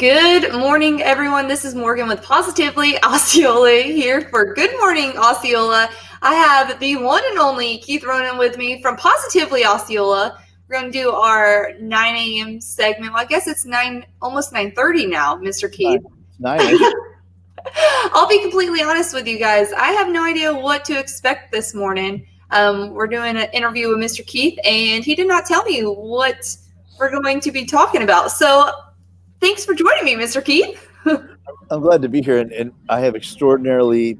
Good morning, everyone. This is Morgan with Positively Osceola here for Good Morning Osceola. I have the one and only Keith Ronan with me from Positively Osceola. We're going to do our 9 a.m. segment. Well, I guess it's almost 9:30 now, Mr. Keith. Nine. I'll be completely honest with you guys. I have no idea what to expect this morning. We're doing an interview with Mr. Keith, and he did not tell me what we're going to be talking about. So thanks for joining me, Mr. Keith. I'm glad to be here, and I have extraordinarily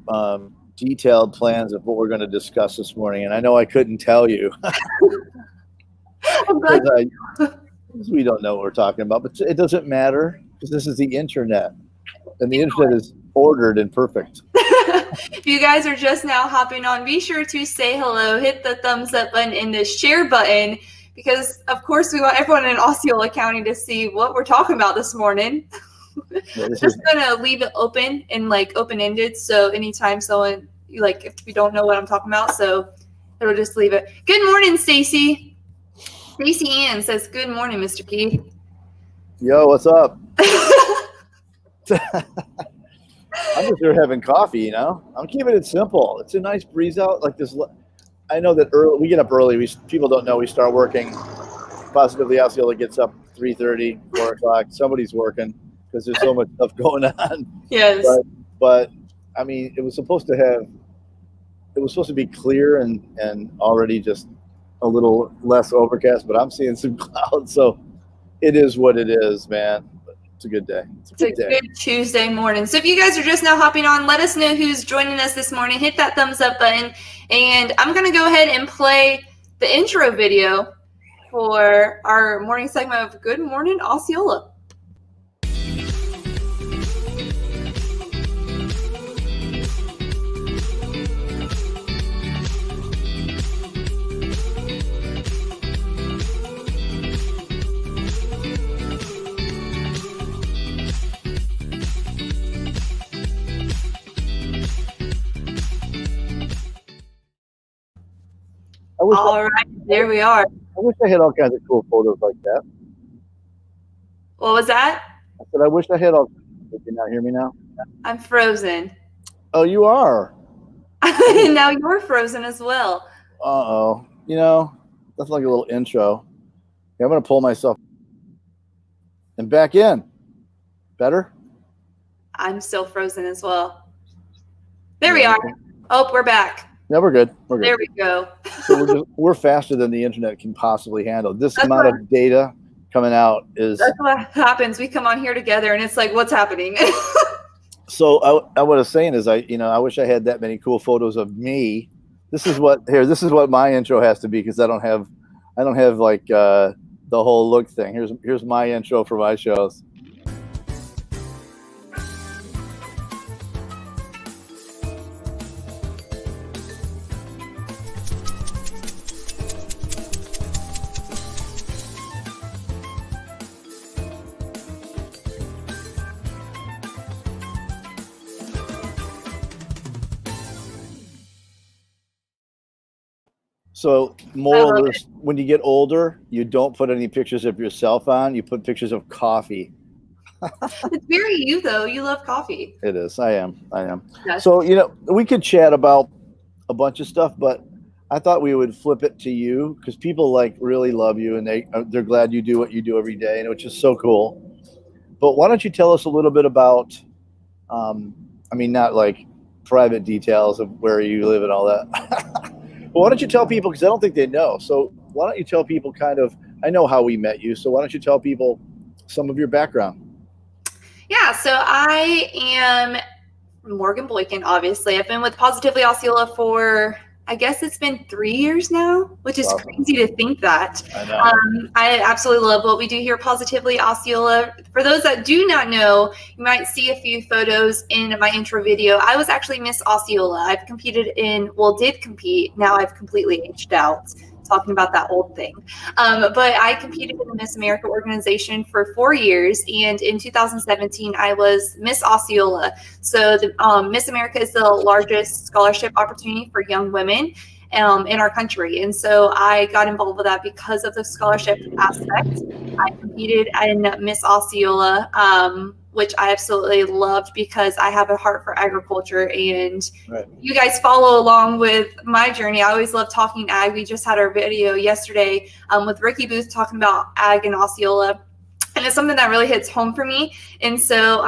detailed plans of what we're going to discuss this morning, and I know I couldn't tell you. I'm glad. Because we don't know what we're talking about, but it doesn't matter because this is the internet, and the internet is ordered and perfect. If you guys are just now hopping on, be sure to say hello, hit the thumbs up button and the share button, because of course we want everyone in Osceola County to see what we're talking about this morning. Yeah, Just gonna leave it open and open-ended, so anytime someone if we don't know what I'm talking about, so it'll just leave it. Good morning, Stacy. Stacy Ann says, "Good morning, Mr. Keith." Yo, what's up? I'm just here having coffee, I'm keeping it simple. It's a nice breeze out like this. I know that we get up early. People don't know we start working. Positively Osceola gets up 3:30, 4 o'clock. Somebody's working because there's so much stuff going on. Yes. But I mean, it was supposed to be clear and already just a little less overcast, but I'm seeing some clouds. So it is what it is, man. It's a good day. It's a good Tuesday morning. So if you guys are just now hopping on, let us know who's joining us this morning. Hit that thumbs up button. And I'm going to go ahead and play the intro video for our morning segment of Good Morning Osceola. All right, there we are. I wish I had all kinds of cool photos like that. What was that? I said, I wish I had all. Did you not hear me now? I'm frozen. Oh, you are? Now you're frozen as well. Uh-oh. That's like a little intro. Okay, I'm going to pull myself and back in. Better? I'm still frozen as well. There we are. Oh, we're back. Yeah, we're good. There we go. So we're faster than the internet can possibly handle. This amount of data coming out is... That's what happens. We come on here together, and it's like, what's happening? So what I was saying is, I wish I had that many cool photos of me. This is what my intro has to be, because I don't have like the whole look thing. Here's my intro for my shows. So moral is, when you get older, you don't put any pictures of yourself on. You put pictures of coffee. It's very you, though. You love coffee. It is. I am. Yes. So, we could chat about a bunch of stuff, but I thought we would flip it to you, because people really love you, and they're glad you do what you do every day, which is so cool. But why don't you tell us a little bit about, not like private details of where you live and all that. But why don't you tell people, because I don't think they know. So why don't you tell people I know how we met you, so why don't you tell people some of your background? Yeah, so I am Morgan Boykin, obviously. I've been with Positively Osceola for, I guess it's been 3 years now, which is crazy to think that. I know. I absolutely love what we do here at Positively Osceola. For those that do not know, you might see a few photos in my intro video. I was actually Miss Osceola. I've did compete. Now I've completely aged out. Talking about that old thing. But I competed in the Miss America organization for 4 years, and in 2017, I was Miss Osceola. So the Miss America is the largest scholarship opportunity for young women, in our country. And so I got involved with that because of the scholarship aspect. I competed in Miss Osceola, which I absolutely loved because I have a heart for agriculture, and Right. you guys follow along with my journey. I always love talking ag. We just had our video yesterday with Ricky Booth talking about ag in Osceola. And it's something that really hits home for me. And so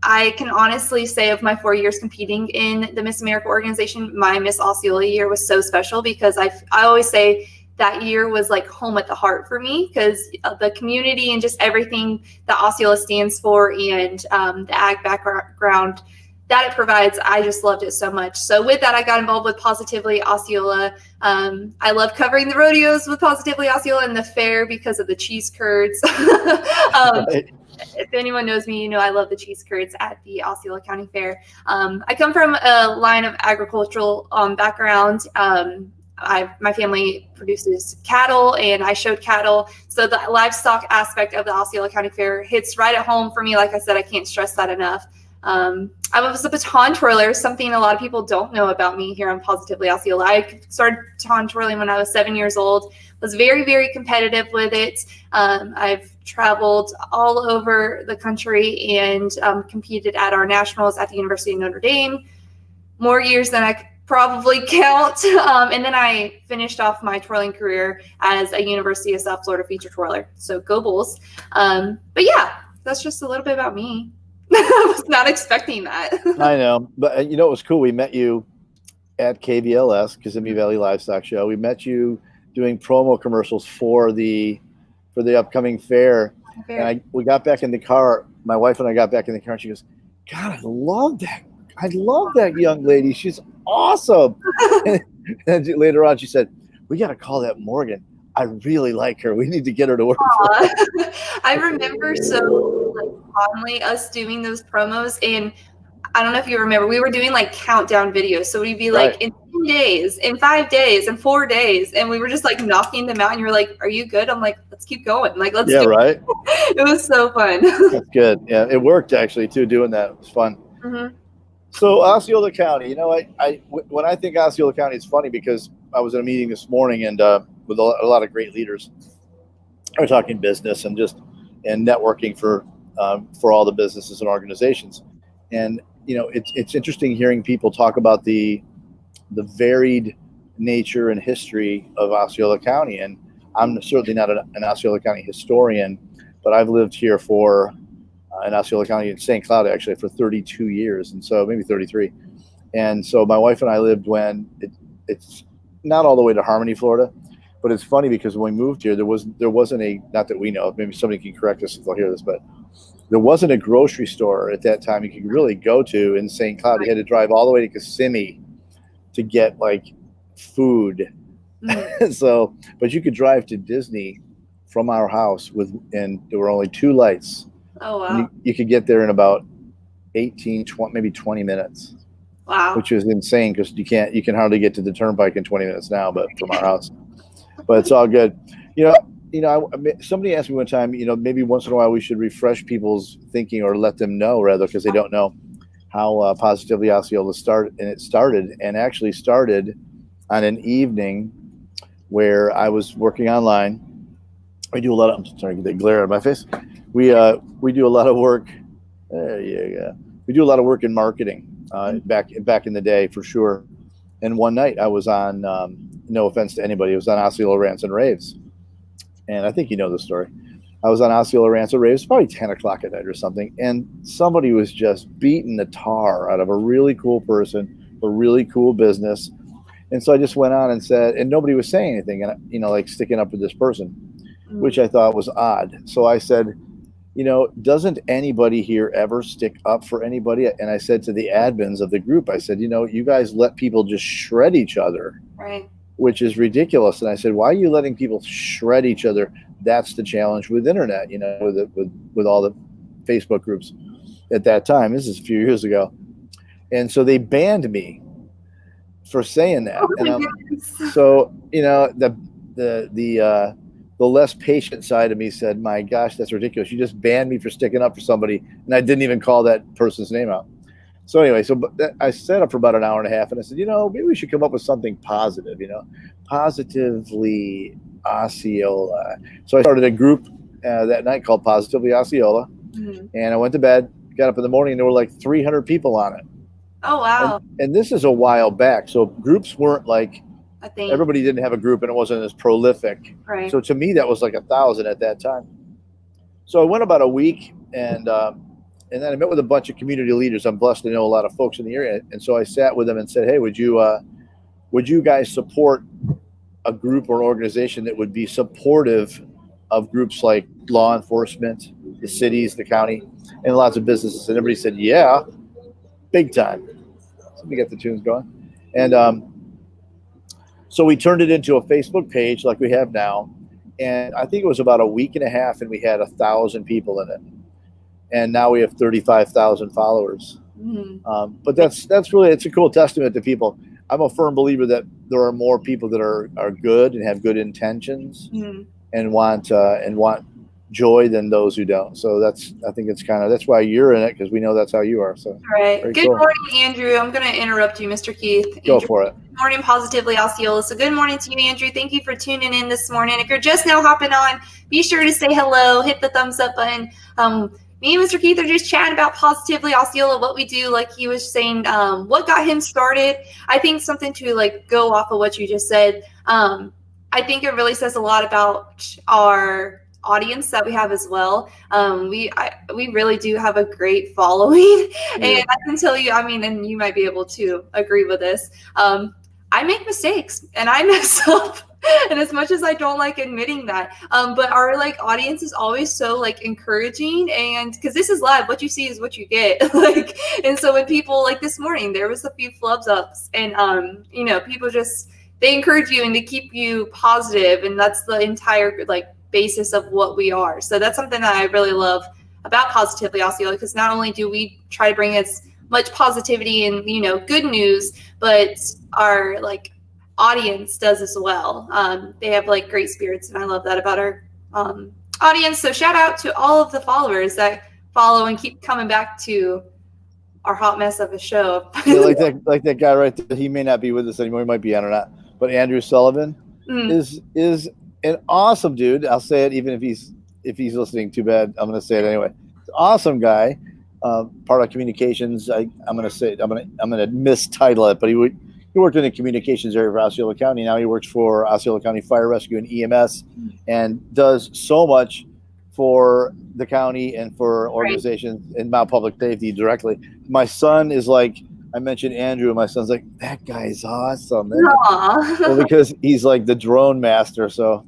I can honestly say of my 4 years competing in the Miss America organization, my Miss Osceola year was so special because I always say that year was like home at the heart for me because of the community and just everything that Osceola stands for, and the ag background that it provides. I just loved it so much. So with that, I got involved with Positively Osceola. I love covering the rodeos with Positively Osceola and the fair because of the cheese curds. Right. If anyone knows me, you know I love the cheese curds at the Osceola County Fair. I come from a line of agricultural background. My family produces cattle, and I showed cattle. So the livestock aspect of the Osceola County Fair hits right at home for me. Like I said, I can't stress that enough. I was a baton twirler, something a lot of people don't know about me here on Positively Osceola. I started baton twirling when I was 7 years old, was very, very competitive with it. I've traveled all over the country and competed at our nationals at the University of Notre Dame, more years than I could probably count. And then I finished off my twirling career as a University of South Florida feature twirler. So go Bulls. But yeah, that's just a little bit about me. I was not expecting that. I know, but you know, it was cool. We met you at KVLS, Kissimmee Valley Livestock Show. We met you doing promo commercials for the upcoming fair. And we got back in the car. My wife and I got back in the car, and she goes, "God, I love that young lady. She's awesome." And later on, she said, "We got to call that Morgan. I really like her. We need to get her to work for us." I remember so fondly us doing those promos, and I don't know if you remember, we were doing like countdown videos. So we'd be like, Right. in 10 days, in 5 days, in 4 days, and we were just like knocking them out. And you're like, "Are you good?" I'm like, "Let's keep going. Like, let's do Right. it." It was so fun. That's good. Yeah, it worked actually too. Doing that, it was fun. Mm-hmm. So Osceola County, you know, when I think Osceola County, it's funny because I was in a meeting this morning and with a lot of great leaders. We're talking business and networking for all the businesses and organizations. And you know, it's interesting hearing people talk about the varied nature and history of Osceola County. And I'm certainly not an Osceola County historian, but I've lived here in Osceola County in St. Cloud actually for 32 years, and so maybe 33. And so my wife and I lived when it's not all the way to Harmony, Florida, but it's funny because when we moved here, there wasn't a, not that we know of, maybe somebody can correct us if they'll hear this, but there wasn't a grocery store at that time you could really go to in St. Cloud. You had to drive all the way to Kissimmee to get like food. Mm-hmm. So, but you could drive to Disney from our house and there were only 2 lights. Oh, wow. You could get there in about 18, 20, maybe 20 minutes. Wow. Which is insane because you can hardly get to the turnpike in 20 minutes now, but from our house. But it's all good. You know, somebody asked me one time, you know, maybe once in a while we should refresh people's thinking or let them know rather, because they don't know how Positively Osceola started. And it actually started on an evening where I was working online. I do a lot of, I'm sorry, get that glare on my face. We do a lot of work. There you go. We do a lot of work in marketing back in the day for sure. And one night I was on, no offense to anybody, it was on Osceola Rants and Raves. And I think you know the story. I was on Osceola Rants and Raves, probably 10 o'clock at night or something. And somebody was just beating the tar out of a really cool person, a really cool business. And so I just went on and said, and nobody was saying anything, and you know, like sticking up for this person, which I thought was odd. So I said, you know, doesn't anybody here ever stick up for anybody? And I said to the admins of the group, I said, you know, you guys let people just shred each other, right? Which is ridiculous. And I said, why are you letting people shred each other? That's the challenge with internet, you know, with all the Facebook groups at that time. This is a few years ago. And so they banned me for saying that. And so, you know, the less patient side of me said, my gosh, that's ridiculous. You just banned me for sticking up for somebody. And I didn't even call that person's name out. So anyway, I sat up for about an hour and a half, and I said, maybe we should come up with something positive. Positively Osceola. So I started a group that night called Positively Osceola, and I went to bed, got up in the morning, and there were like 300 people on it. Oh, wow. And this is a while back, so groups weren't like I think everybody didn't have a group, and it wasn't as prolific. right. So to me, that was like 1,000 at that time. So I went about a week, and then I met with a bunch of community leaders. I'm blessed to know a lot of folks in the area, and so I sat with them and said, "Hey, would you guys support a group or an organization that would be supportive of groups like law enforcement, the cities, the county, and lots of businesses?" And everybody said, "Yeah, big time." So let me get the tunes going, and so we turned it into a Facebook page like we have now, and I think it was about a week and a half, and we had 1,000 people in it. And now we have 35,000 followers. But that's really, it's a cool testament to people. I'm a firm believer that there are more people that are good and have good intentions and want joy than those who don't. So I think it's that's why you're in it, because we know that's how you are. So all right. Good morning, Andrew. I'm going to interrupt you, Mr. Keith. Go Andrew, for it. Good morning, Positively Osceola. So good morning to you, Andrew. Thank you for tuning in this morning. If you're just now hopping on, be sure to say hello, hit the thumbs up button. Me and Mr. Keith are just chatting about Positively Osceola, what we do, like he was saying, what got him started. I think something to go off of what you just said. I think it really says a lot about our audience that we have as well. We really do have a great following, and I can tell you, and you might be able to agree with this. I make mistakes and I mess up. And as much as I don't like admitting that, but our audience is always so encouraging, and because this is live, what you see is what you get. And so when people this morning, there was a few flubs ups, and people just they encourage you and they keep you positive, and that's the entire basis of what we are. So that's something that I really love about Positively Osceola, because not only do we try to bring as much positivity and good news, but our audience does as well. They have great spirits, and I love that about our audience. So shout out to all of the followers that follow and keep coming back to our hot mess of a show. Like that guy right there. He may not be with us anymore. He might be on or not. But Andrew Sullivan is an awesome dude. I'll say it even if he's listening. Too bad. I'm going to say it anyway. Awesome guy. Part of communications. I'm going to mistitle it, but he worked in the communications area for Osceola County. Now he works for Osceola County Fire Rescue and EMS, and does so much for the county and for organizations in Mount Public Safety directly. My son is I mentioned Andrew, and my son's like, that guy's awesome. Well, because he's the drone master. So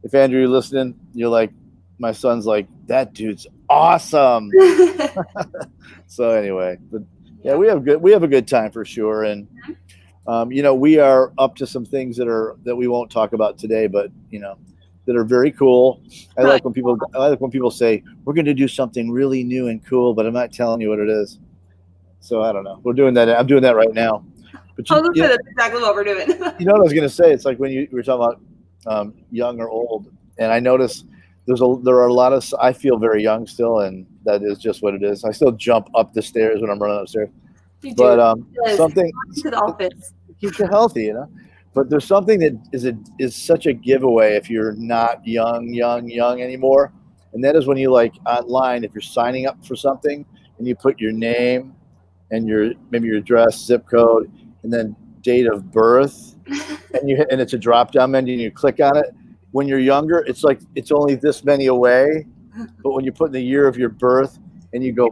if Andrew, you're listening, you're my son's that dude's awesome. So anyway, but yeah, we have a good time for sure. And we are up to some things that we won't talk about today, but that are very cool. I like when people say we're going to do something really new and cool, but I'm not telling you what it is. So I don't know. We're doing that. I'm doing that right now. But that's exactly what we're doing. You know what I was going to say? It's like when we were talking about young or old, and I notice there are a lot of. I feel very young still, and that is just what it is. I still jump up the stairs when I'm running upstairs. You do. But something to the office keeps you healthy, But there's something that is such a giveaway if you're not young anymore, and that is when you online, if you're signing up for something and you put your name and maybe your address, zip code, and then date of birth, and it's a drop down menu and you click on it. When you're younger, it's it's only this many away, but when you put in the year of your birth and you go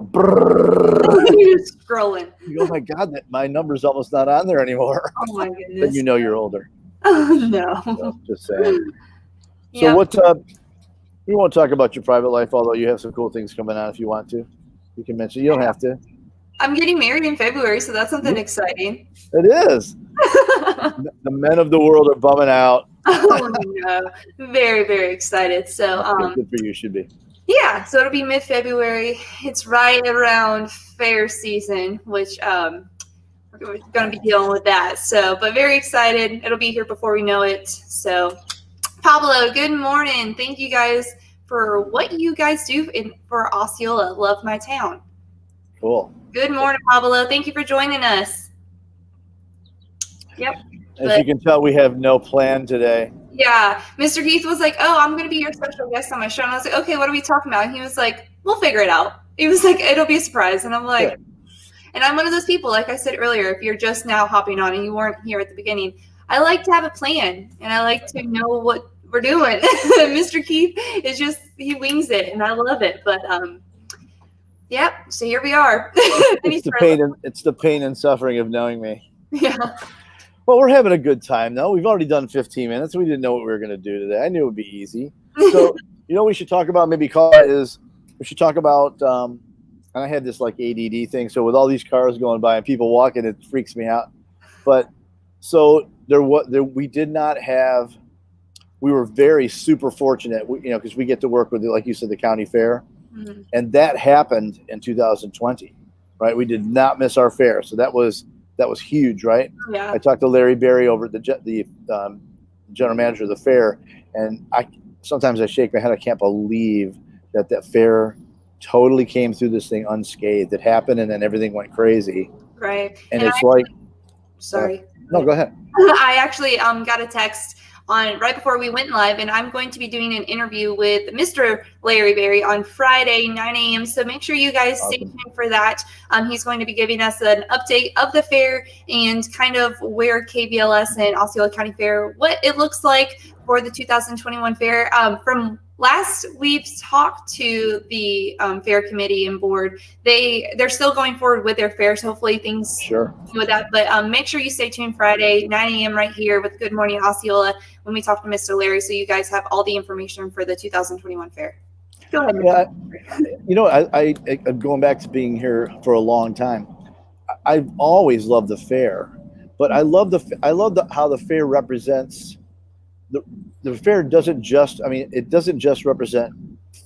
you're scrolling, you go, oh my God, my number's almost not on there anymore. Oh my goodness. Then you're older. Oh no. So, just saying. So what we won't talk about your private life, although you have some cool things coming on if you want to. You can mention. You don't have to. I'm getting married in February, so that's something exciting. It is. The men of the world are bumming out. Oh no. Very, very excited. So good for you, should be. Yeah, so it'll be mid-February. It's right around fair season, which we're going to be dealing with that. So, but very excited. It'll be here before we know it. So, Pablo, good morning. Thank you guys for what you guys do for Osceola. Love my town. Cool. Good morning, Pablo. Thank you for joining us. Yep. As you can tell, we have no plan today. Yeah, Mr. Heath was like, "Oh, I'm going to be your special guest on my show." And I was like, "Okay, what are we talking about?" And he was like, "We'll figure it out." He was like, "It'll be a surprise." And I'm like, and I'm one of those people, like I said earlier, if you're just now hopping on and you weren't here at the beginning, I like to have a plan and I like to know what we're doing. Mr. Keith is just, he wings it and I love it. But yep, so here we are. It's the pain and suffering of knowing me. Yeah. Well, we're having a good time, though. We've already done 15 minutes. We didn't know what we were going to do today. I knew it would be easy. So, we should talk about, maybe call it is, we should talk about, and I had this like ADD thing. So with all these cars going by and people walking, it freaks me out. But so we did not have, we were very super fortunate, because we get to work with, like you said, the county fair. Mm-hmm. And that happened in 2020, right? We did not miss our fair. So that was huge, right? Yeah. I talked to Larry Berry over at the general manager of the fair, and sometimes I shake my head. I can't believe that fair totally came through this thing unscathed. It happened, and then everything went crazy. Right. And it's sorry. No, go ahead. I actually got a text right before we went live, and I'm going to be doing an interview with Mr. Larry Berry on Friday, 9 a.m. So make sure you guys stay tuned for that. He's going to be giving us an update of the fair and kind of where KBLS and Osceola County Fair, what it looks like for the 2021 fair. From last we've talked to the fair committee and board. They're still going forward with their fairs. Hopefully things with that. But make sure you stay tuned Friday, 9 a.m. right here with Good Morning Osceola when we talk to Mr. Larry, so you guys have all the information for the 2021 fair. Go ahead. Yeah, I going back to being here for a long time. I've always loved the fair, but I love how the fair represents. The fair doesn't just, it doesn't just represent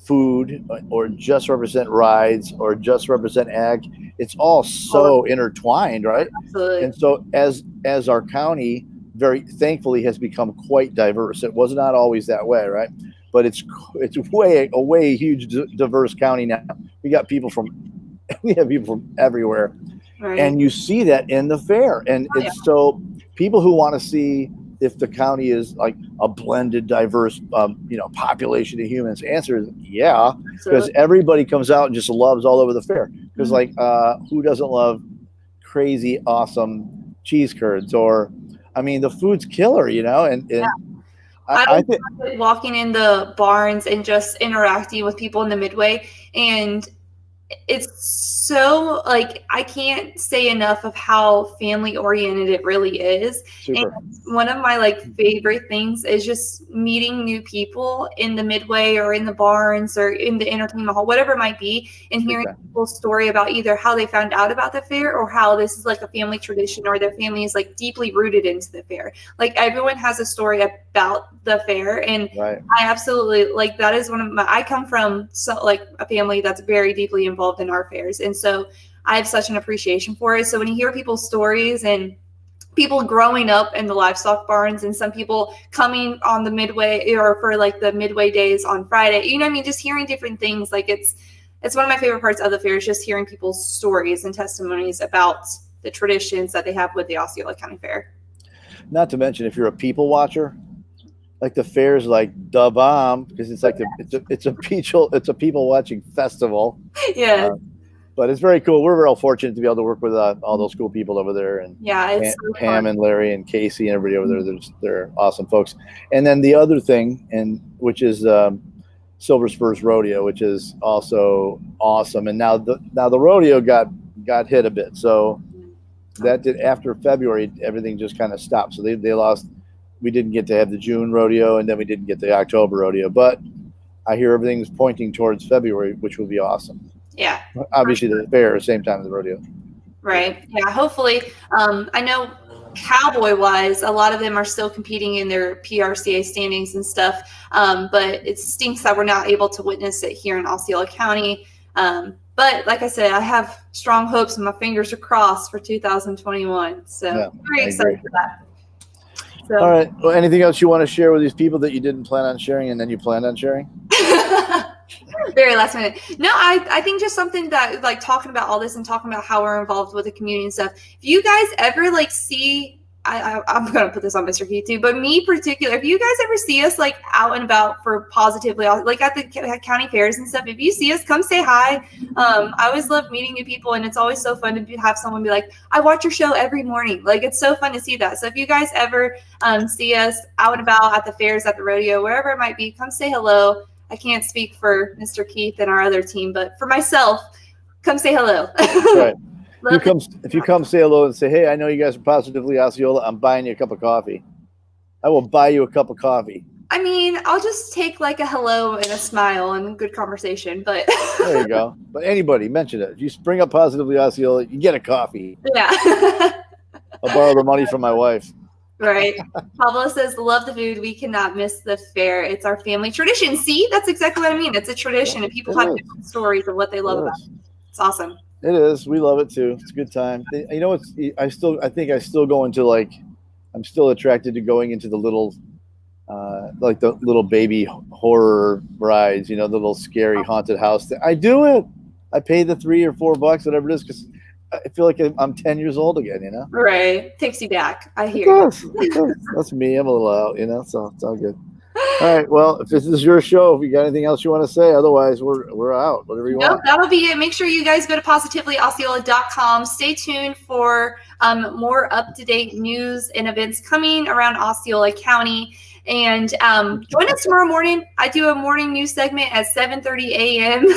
food or just represent rides or just represent ag. It's all so intertwined, right? Absolutely. And so as our county very thankfully has become quite diverse. It was not always that way, right? But it's a way huge diverse county now. We have people from everywhere. Right. And you see that in the fair. And so people who want to see if the county is like a blended, diverse, population of humans, answer is yeah, because everybody comes out and just loves all over the fair. Because who doesn't love crazy, awesome cheese curds? Or, the food's killer, and I think walking in the barns and just interacting with people in the Midway, and it's so I can't say enough of how family oriented it really is. Super. And one of my favorite things is just meeting new people in the Midway or in the barns or in the entertainment hall, whatever it might be, and hearing people's story about either how they found out about the fair or how this is a family tradition or their family is deeply rooted into the fair. Everyone has a story about the fair, and I absolutely that is one of my. I come from a family that's very deeply involved in our fairs, and so I have such an appreciation for it. So when you hear people's stories and people growing up in the livestock barns and some people coming on the Midway or for the Midway days on Friday, just hearing different things, it's one of my favorite parts of the fair is just hearing people's stories and testimonies about the traditions that they have with the Osceola County Fair. Not to mention, if you're a people watcher, the fair's the bomb because it's a people watching festival. Yeah. But it's very cool. We're real fortunate to be able to work with all those cool people over there, and it's Pam and Larry and Casey and everybody over there. They're awesome folks. And then the other thing, which is Silver Spurs Rodeo, which is also awesome. And now the rodeo got hit a bit, so that did after February everything just kind of stopped. So they lost. We didn't get to have the June rodeo, and then we didn't get the October rodeo. But I hear everything's pointing towards February, which will be awesome. Yeah. Obviously, the fair, same time as the rodeo. Right. Yeah. Hopefully, I know cowboy-wise, a lot of them are still competing in their PRCA standings and stuff. But it stinks that we're not able to witness it here in Osceola County. But like I said, I have strong hopes and my fingers are crossed for 2021. So I'm very excited for that. So. All right. Well, anything else you want to share with these people that you didn't plan on sharing and then you planned on sharing? Very last minute. No, I think just something that like talking about all this and talking about how we're involved with the community and stuff. If you guys ever like see, I'm gonna put this on Mr. Keith too, but me particular, if you guys ever see us like out and about for Positively, like at the county fairs and stuff, if you see us, come say hi. I always love meeting new people, and it's always so fun to have someone be like, I watch your show every morning. Like it's so fun to see that. So if you guys ever see us out and about at the fairs, at the rodeo, wherever it might be, come say hello. I can't speak for Mr. Keith and our other team, but for myself, come say hello. Right. If you come say hello and say, hey, I know you guys are Positively Osceola, I'm buying you a cup of coffee. I will buy you a cup of coffee. I mean, I'll just take like a hello and a smile and good conversation, but there you go. But anybody, mention it. If you bring up Positively Osceola, you get a coffee. Yeah. I'll borrow the money from my wife. Right. Pablo says, love the food. We cannot miss the fair. It's our family tradition. See, that's exactly what I mean. It's a tradition, and people have different stories of what they love about it. It's awesome. It is. We love it too. It's a good time. You know, I think I still go into like, I'm still attracted to going into the little, like the little baby horror rides, you know, the little scary haunted house thing. I do it. I pay the $3 or $4, whatever it is, because I feel like I'm 10 years old again, you know? Right. Takes you back. I hear you. That's me. I'm a little out, you know, so it's all good. All right. Well, if this is your show, if you got anything else you want to say, otherwise we're out. Whatever you want. That'll be it. Make sure you guys go to positivelyosceola.com. Stay tuned for more up-to-date news and events coming around Osceola County. And join us tomorrow morning. I do a morning news segment at 7:30 a.m.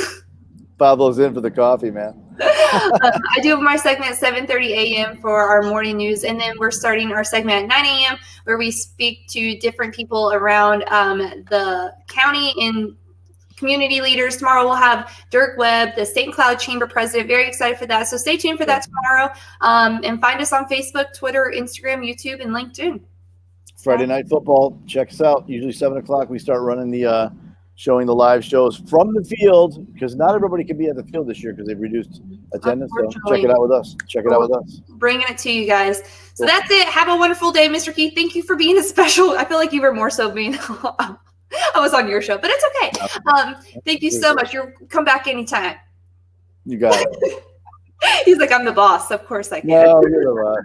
Pablo's in for the coffee, man. I do my segment at 7:30 a.m. for our morning news, and then we're starting our segment at 9 a.m. where we speak to different people around the county and community leaders. Tomorrow we'll have Dirk Webb, the St. Cloud Chamber president. Very excited for that. So stay tuned for that tomorrow, and find us on Facebook, Twitter, Instagram, YouTube, and LinkedIn. Friday Night Football. Check us out. Usually 7 o'clock we start running the showing the live shows from the field, because not everybody can be at the field this year because they've reduced attendance. So check it out with us. Bringing it to you guys. So that's it. Have a wonderful day, Mr. Keith. Thank you for being a special. I feel like you were more so being I was on your show, but it's okay. Thank you so much. You'll come back anytime. You got it. He's like, I'm the boss. Of course I can. No, you're the boss.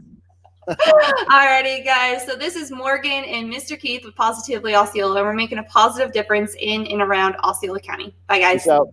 Alrighty, guys. So this is Morgan and Mr. Keith with Positively Osceola, and we're making a positive difference in and around Osceola County. Bye, guys. Peace out.